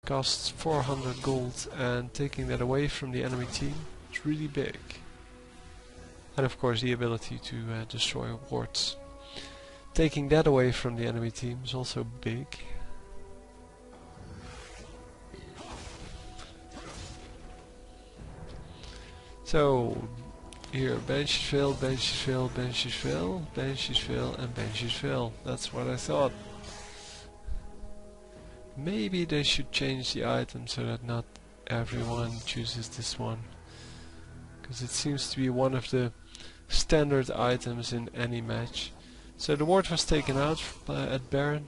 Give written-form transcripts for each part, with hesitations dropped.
costs 400 gold, and taking that away from the enemy team is really big. And of course the ability to destroy wards. Taking that away from the enemy team is also big. So here, benches fail, benches fail, benches fail, benches fail, and benches fail. That's what I thought. Maybe they should change the item so that not everyone chooses this one, because it seems to be one of the standard items in any match. So the ward was taken out at Baron.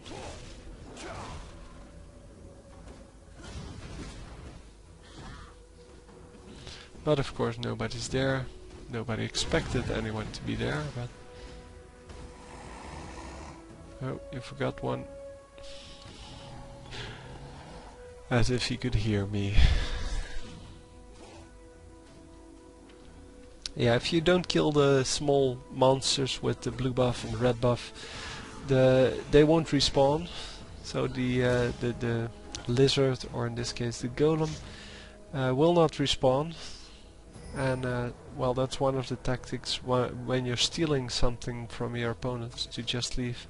But of course nobody's there. Nobody expected anyone to be there, but... Oh, you forgot one. As if he could hear me. Yeah, if you don't kill the small monsters with the blue buff and red buff, they won't respawn. So the lizard, or in this case the golem, will not respawn. And well, that's one of the tactics when you're stealing something from your opponents, to just leave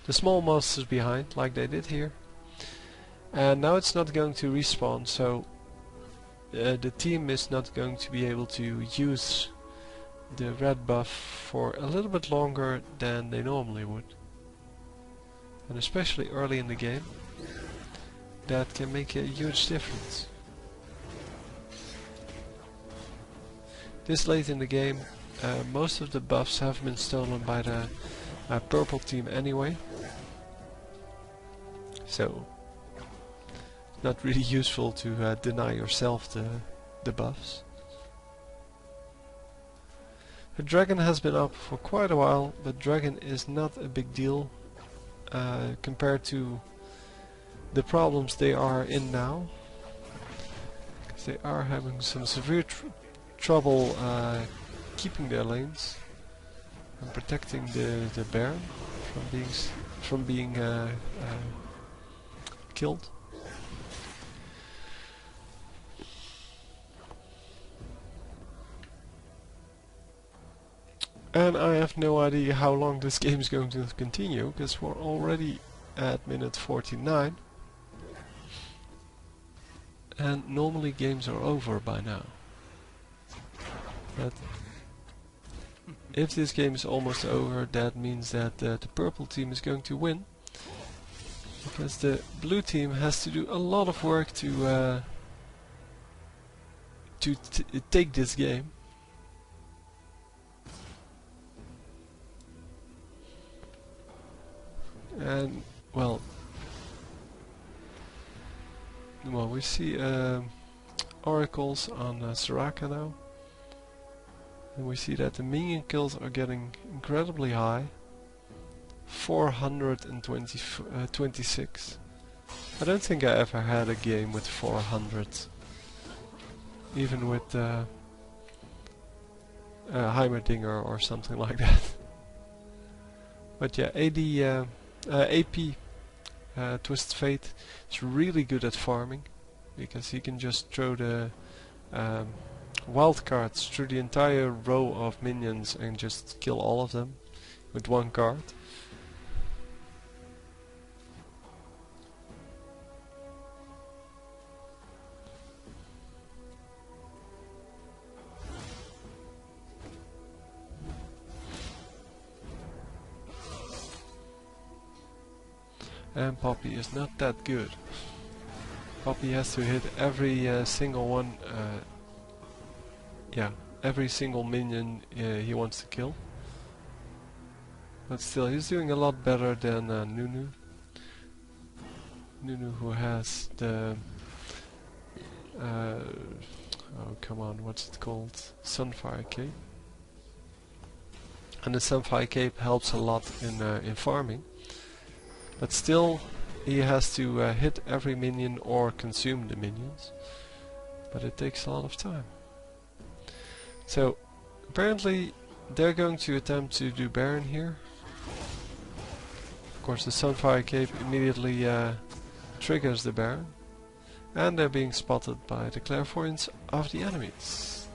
the small monsters behind, like they did here. And now it's not going to respawn, so the team is not going to be able to use the red buff for a little bit longer than they normally would. And especially early in the game, that can make a huge difference. This late in the game, most of the buffs have been stolen by the purple team anyway. So, not really useful to deny yourself the buffs. The dragon has been up for quite a while, but dragon is not a big deal compared to the problems they are in now. Because they are having some severe trouble keeping their lanes and protecting the Baron from being killed. And I have no idea how long this game is going to continue, because we're already at minute 49. And normally games are over by now. But if this game is almost over, that means that the purple team is going to win. Because the blue team has to do a lot of work to take this game. And well, we see oracles on Soraka now, and we see that the minion kills are getting incredibly high. 426. I don't think I ever had a game with 400, even with Heimerdinger or something like that. But yeah, AP Twisted Fate is really good at farming, because he can just throw the wild cards through the entire row of minions and just kill all of them with one card. And Poppy is not that good. Poppy has to hit every single one, every single minion he wants to kill. But still, he's doing a lot better than Nunu. Nunu, who has the oh come on, what's it called? Sunfire Cape. And the Sunfire Cape helps a lot in farming. But still, he has to hit every minion or consume the minions. But it takes a lot of time. So, apparently they're going to attempt to do Baron here. Of course, the Sunfire Cape immediately triggers the Baron. and they're being spotted by the clairvoyance of the enemies.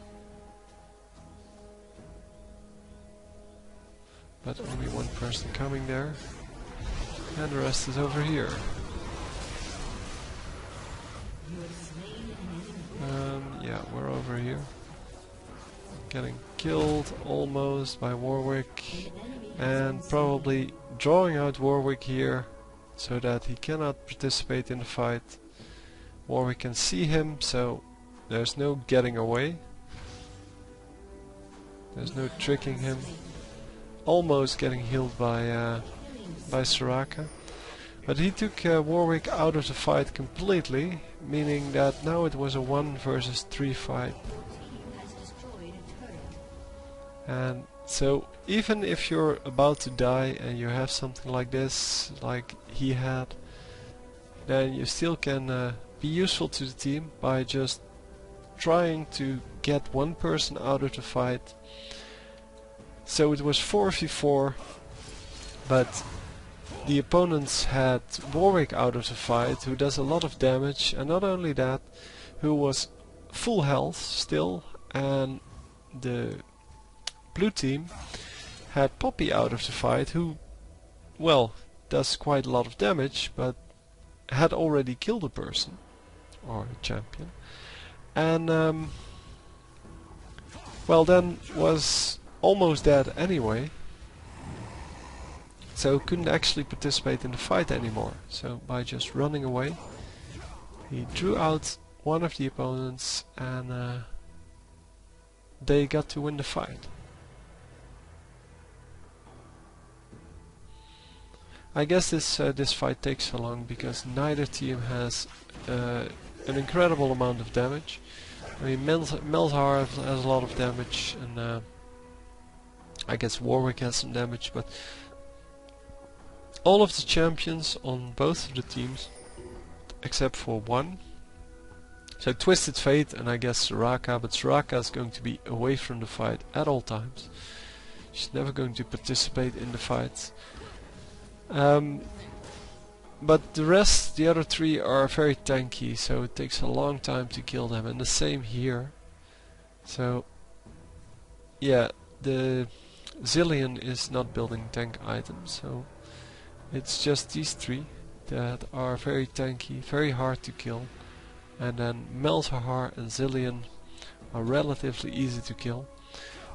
But only one person coming there, and the rest is over here. Yeah, we're over here. Getting killed almost by Warwick, and probably drawing out Warwick here so that he cannot participate in the fight. Warwick can see him, so there's no getting away. There's no tricking him. Almost getting healed by Soraka. But he took Warwick out of the fight completely, meaning that now it was a 1 versus 3 fight. And so even if you're about to die and you have something like this, like he had, then you still can be useful to the team by just trying to get one person out of the fight. So it was 4v4, but the opponents had Warwick out of the fight, who does a lot of damage, and not only that, who was full health still, and the blue team had Poppy out of the fight, who, well, does quite a lot of damage, but had already killed a person, or a champion, and well, then was almost dead anyway, so couldn't actually participate in the fight anymore. So by just running away, he drew out one of the opponents, and they got to win the fight. I guess this fight takes so long because neither team has an incredible amount of damage. I mean, Melzar has a lot of damage, and I guess Warwick has some damage, but all of the champions on both of the teams, except for one, so Twisted Fate and I guess Soraka, but Soraka is going to be away from the fight at all times. She's never going to participate in the fights. But the rest, the other three, are very tanky, so it takes a long time to kill them, and the same here. So yeah, the Zillion is not building tank items, so it's just these three that are very tanky, very hard to kill, and then Melzar and Zillion are relatively easy to kill.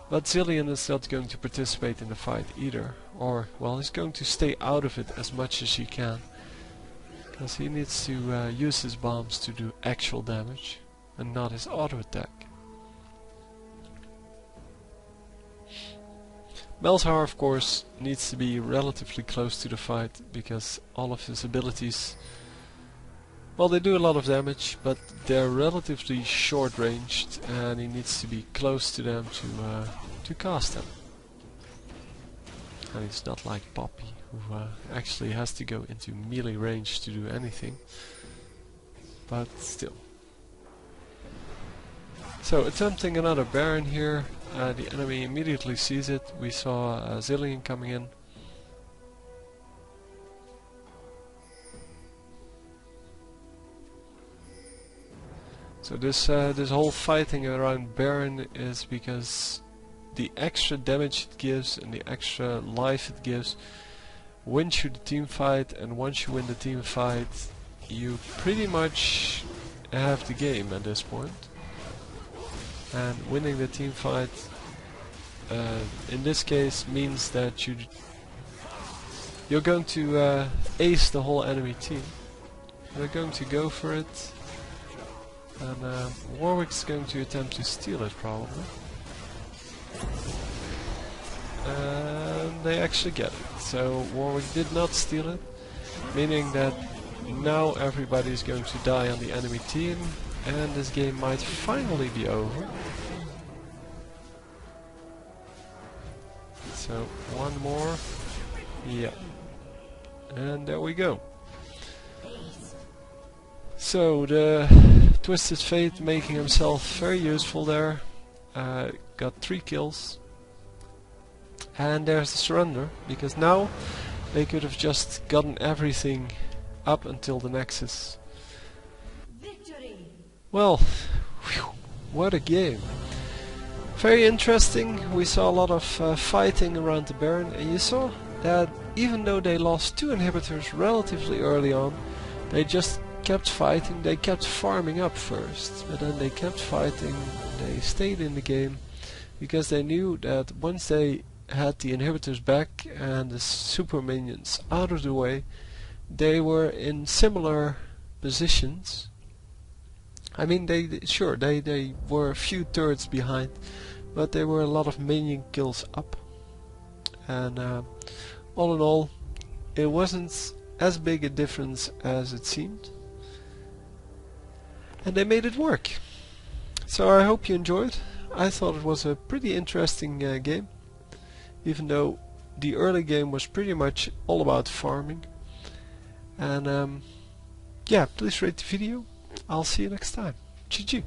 But Zillion is not going to participate in the fight either, or, well, he's going to stay out of it as much as he can, because he needs to use his bombs to do actual damage, and not his auto attack. Melzar, of course, needs to be relatively close to the fight, because all of his abilities, well, they do a lot of damage, but they're relatively short ranged, and he needs to be close to them to cast them. And it's not like Poppy, who actually has to go into melee range to do anything, but still. So, attempting another Baron here, the enemy immediately sees it. We saw Zillion coming in. So this whole fighting around Baron is because the extra damage it gives and the extra life it gives wins you the team fight, and once you win the team fight, you pretty much have the game at this point. And winning the team fight in this case means that you're going to ace the whole enemy team. They're going to go for it. And Warwick's going to attempt to steal it, probably. And they actually get it. So Warwick did not steal it, meaning that now everybody is going to die on the enemy team, and this game might finally be over. So one more. Yeah. And there we go. So the Twisted Fate making himself very useful there. Got 3 kills. And there's the surrender, because now they could have just gotten everything up until the Nexus. Well, whew, what a game. Very interesting. We saw a lot of fighting around the Baron, and you saw that even though they lost 2 inhibitors relatively early on, they just kept fighting. They kept farming up first, but then they kept fighting. They stayed in the game because they knew that once they had the inhibitors back and the super minions out of the way, they were in similar positions. I mean, they were a few turrets behind, but there were a lot of minion kills up, and all in all, it wasn't as big a difference as it seemed, and they made it work. So I hope you enjoyed. I thought it was a pretty interesting game, even though the early game was pretty much all about farming. And yeah, please rate the video. I'll see you next time. GG.